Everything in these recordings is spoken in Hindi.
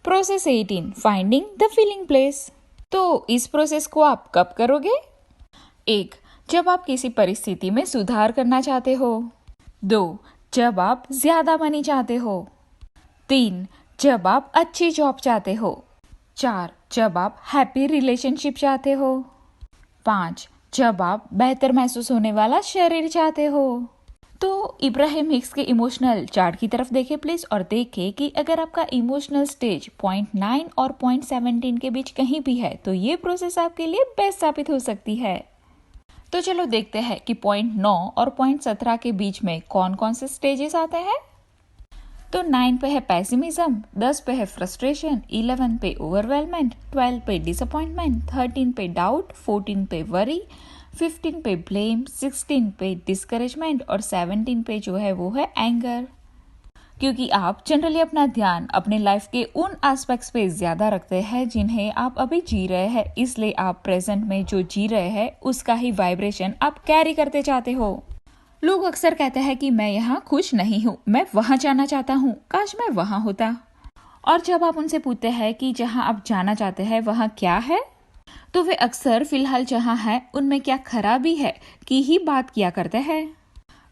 Process 18 finding the feeling place. तो इस प्रोसेस को आप कब करोगे? 1. जब आप किसी परिस्थिति में सुधार करना चाहते हो। 2. जब आप ज्यादा मनी चाहते हो। 3. जब आप अच्छी जॉब चाहते हो। 4. जब आप हैप्पी रिलेशनशिप चाहते हो। 5. जब आप बेहतर महसूस होने वाला शरीर चाहते हो। तो इब्राहिम हिक्स के इमोशनल चार्ट की तरफ देखें प्लीज और देखें कि अगर आपका इमोशनल स्टेज 0.9 और 0.17 के बीच कहीं भी है तो ये प्रोसेस आपके लिए बेस्ट साबित हो सकती है। तो चलो देखते हैं कि 0.9 और 0.17 के बीच में कौन कौन से स्टेजेस आते हैं। तो 9 पे है पैसिमिज्म, 10 पे है फ्रस्ट्रेशन, 11 पे ओवरवेलमेंट, 12 पे डिसअपॉइंटमेंट, 13 पे डाउट, 14 पे वरी, 15 पे ब्लेम, 16 पे डिस्करेजमेंट और 17 पे जो है वो है एंगर। क्योंकि आप जनरली अपना ध्यान अपने लाइफ के उन एस्पेक्ट्स पे ज्यादा रखते हैं जिन्हें आप अभी जी रहे हैं, इसलिए आप प्रेजेंट में जो जी रहे हैं उसका ही वाइब्रेशन आप कैरी करते चाहते हो। लोग अक्सर कहते हैं कि मैं यहाँ खुश नहीं हूँ, मैं वहां जाना चाहता हूँ, काश मैं वहां होता। और जब आप उनसे पूछते हैं कि जहाँ आप जाना चाहते हैं वहाँ क्या है, तो वे अक्सर फिलहाल जहाँ है उनमें क्या खराबी है की ही बात किया करते हैं।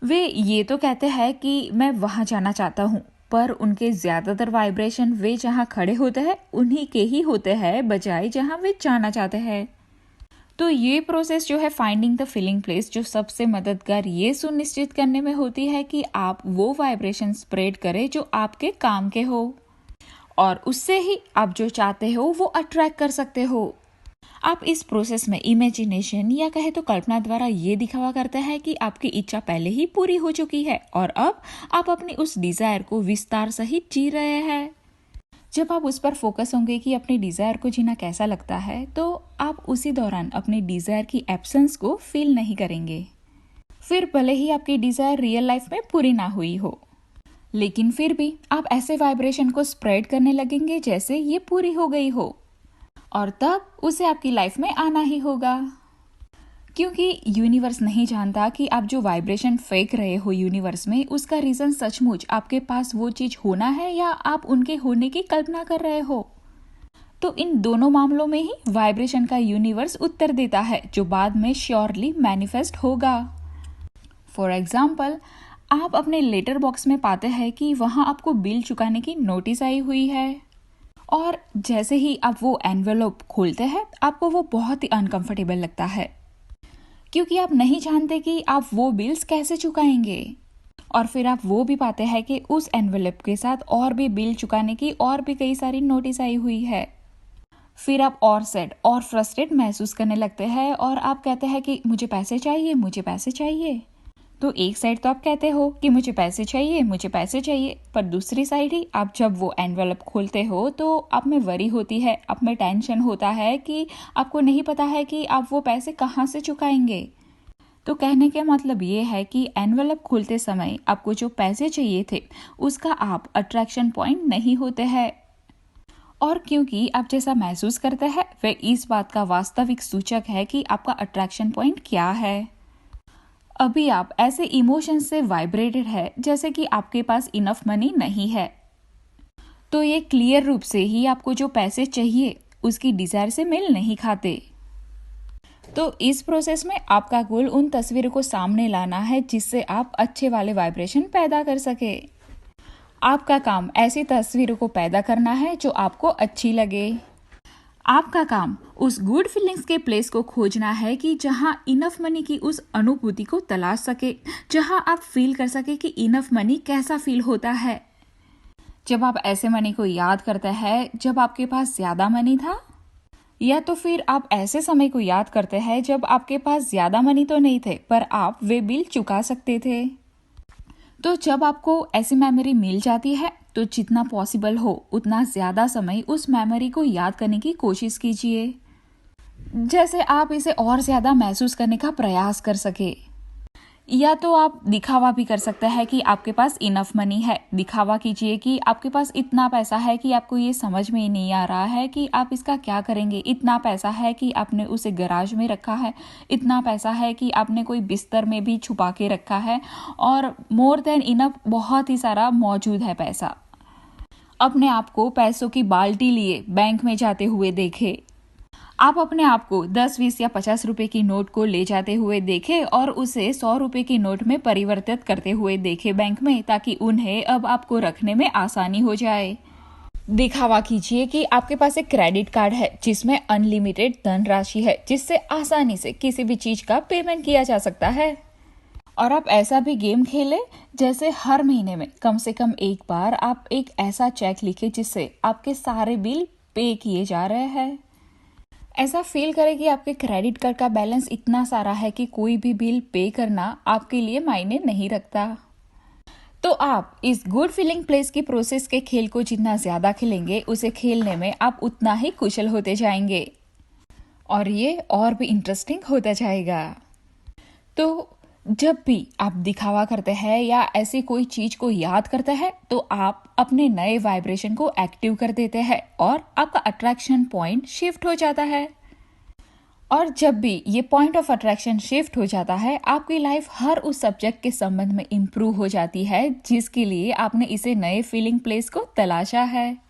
वे ये तो कहते हैं कि मैं वहां जाना चाहता हूँ, पर उनके ज्यादातर वाइब्रेशन वे जहाँ खड़े होते हैं उन्हीं के ही होते हैं बजाय जहाँ वे जाना चाहते हैं। तो ये प्रोसेस जो है फाइंडिंग द फीलिंग प्लेस जो सबसे मददगार ये सुनिश्चित करने में होती है कि आप वो वाइब्रेशन स्प्रेड करें जो आपके काम के हो, और उससे ही आप जो चाहते हो वो अट्रैक्ट कर सकते हो। आप इस प्रोसेस में इमेजिनेशन या कहे तो कल्पना द्वारा ये दिखावा करते हैं कि आपकी इच्छा पहले ही पूरी हो चुकी है और अब आप अपनी उस डिजायर को विस्तार सहित जी रहे हैं। जब आप उस पर फोकस होंगे कि अपनी डिजायर को जीना कैसा लगता है, तो आप उसी दौरान अपनी डिजायर की एब्सेंस को फील नहीं करेंगे। फिर भले ही आपकी डिजायर रियल लाइफ में पूरी ना हुई हो, लेकिन फिर भी आप ऐसे वाइब्रेशन को स्प्रेड करने लगेंगे जैसे ये पूरी हो गई हो, और तब उसे आपकी लाइफ में आना ही होगा। क्योंकि यूनिवर्स नहीं जानता कि आप जो वाइब्रेशन फेंक रहे हो यूनिवर्स में उसका रीजन सचमुच आपके पास वो चीज होना है या आप उनके होने की कल्पना कर रहे हो। तो इन दोनों मामलों में ही वाइब्रेशन का यूनिवर्स उत्तर देता है जो बाद में श्योरली मैनिफेस्ट होगा। फॉर एग्जाम्पल, आप अपने लेटर बॉक्स में पाते हैं कि वहां आपको बिल चुकाने की नोटिस आई हुई है, और जैसे ही आप वो एनवेलप खोलते हैं आपको वो बहुत ही अनकंफर्टेबल लगता है, क्योंकि आप नहीं जानते कि आप वो बिल्स कैसे चुकाएंगे। और फिर आप वो भी पाते हैं कि उस एनवेलप के साथ और भी बिल चुकाने की और भी कई सारी नोटिस आई हुई है। फिर आप और सैड और फ्रस्ट्रेट महसूस करने लगते हैं और आप कहते हैं कि मुझे पैसे चाहिए, मुझे पैसे चाहिए। तो एक साइड तो आप कहते हो कि मुझे पैसे चाहिए, मुझे पैसे चाहिए, पर दूसरी साइड ही आप जब वो एनवेलप खोलते हो तो आप में वरी होती है, आप में टेंशन होता है कि आपको नहीं पता है कि आप वो पैसे कहाँ से चुकाएंगे। तो कहने का मतलब ये है कि एनवेलप खोलते समय आपको जो पैसे चाहिए थे उसका आप अट्रैक्शन पॉइंट नहीं होते हैं, और क्योंकि आप जैसा महसूस करते हैं वह इस बात का वास्तविक सूचक है कि आपका अट्रैक्शन पॉइंट क्या है। अभी आप ऐसे इमोशंस से वाइब्रेटेड है जैसे कि आपके पास इनफ मनी नहीं है, तो ये क्लियर रूप से ही आपको जो पैसे चाहिए उसकी डिजायर से मेल नहीं खाते। तो इस प्रोसेस में आपका गोल उन तस्वीरों को सामने लाना है जिससे आप अच्छे वाले वाइब्रेशन पैदा कर सके। आपका काम ऐसी तस्वीरों को पैदा करना है जो आपको अच्छी लगे। आपका काम उस गुड फीलिंग्स के प्लेस को खोजना है कि जहां इनफ मनी की उस अनुभूति को तलाश सके, जहां आप फील कर सके कि इनफ मनी कैसा फील होता है। जब आप ऐसे मनी को याद करते हैं जब आपके पास ज्यादा मनी था, या तो फिर आप ऐसे समय को याद करते हैं जब आपके पास ज्यादा मनी तो नहीं थे पर आप वे बिल चुका सकते थे। तो जब आपको ऐसी मेमोरी मिल जाती है तो जितना पॉसिबल हो उतना ज्यादा समय उस मेमोरी को याद करने की कोशिश कीजिए, जैसे आप इसे और ज्यादा महसूस करने का प्रयास कर सके। या तो आप दिखावा भी कर सकते हैं कि आपके पास इनफ मनी है, दिखावा कीजिए कि आपके पास इतना पैसा है कि आपको ये समझ में ही नहीं आ रहा है कि आप इसका क्या करेंगे। इतना पैसा है कि आपने उसे गराज में रखा है, इतना पैसा है कि आपने कोई बिस्तर में भी छुपा के रखा है, और मोर देन इनफ बहुत ही सारा मौजूद है पैसा। अपने आप को पैसों की बाल्टी लिए बैंक में जाते हुए देखे। आप अपने आप को 10, 20 या 50 रुपए की नोट को ले जाते हुए देखे और उसे 100 रुपए की नोट में परिवर्तित करते हुए देखे बैंक में, ताकि उन्हें अब आपको रखने में आसानी हो जाए। दिखावा कीजिए कि आपके पास एक क्रेडिट कार्ड है जिसमें अनलिमिटेड धनराशि है, जिससे आसानी से किसी भी चीज का पेमेंट किया जा सकता है। और आप ऐसा भी गेम खेले जैसे हर महीने में कम से कम एक बार आप एक ऐसा चेक लिखे जिससे आपके सारे बिल पे किए जा रहे हैं। ऐसा फील करें कि आपके क्रेडिट कार्ड का बैलेंस इतना सारा है कि कोई भी बिल पे करना आपके लिए मायने नहीं रखता। तो आप इस गुड फीलिंग प्लेस की प्रोसेस के खेल को जितना ज्यादा खेलेंगे, उसे खेलने में आप उतना ही कुशल होते जाएंगे और ये और भी इंटरेस्टिंग होता जाएगा। तो जब भी आप दिखावा करते हैं या ऐसी कोई चीज को याद करते हैं, तो आप अपने नए वाइब्रेशन को एक्टिव कर देते हैं और आपका अट्रैक्शन पॉइंट शिफ्ट हो जाता है। और जब भी ये पॉइंट ऑफ अट्रैक्शन शिफ्ट हो जाता है, आपकी लाइफ हर उस सब्जेक्ट के संबंध में इम्प्रूव हो जाती है जिसके लिए आपने इसे नए फीलिंग प्लेस को तलाशा है।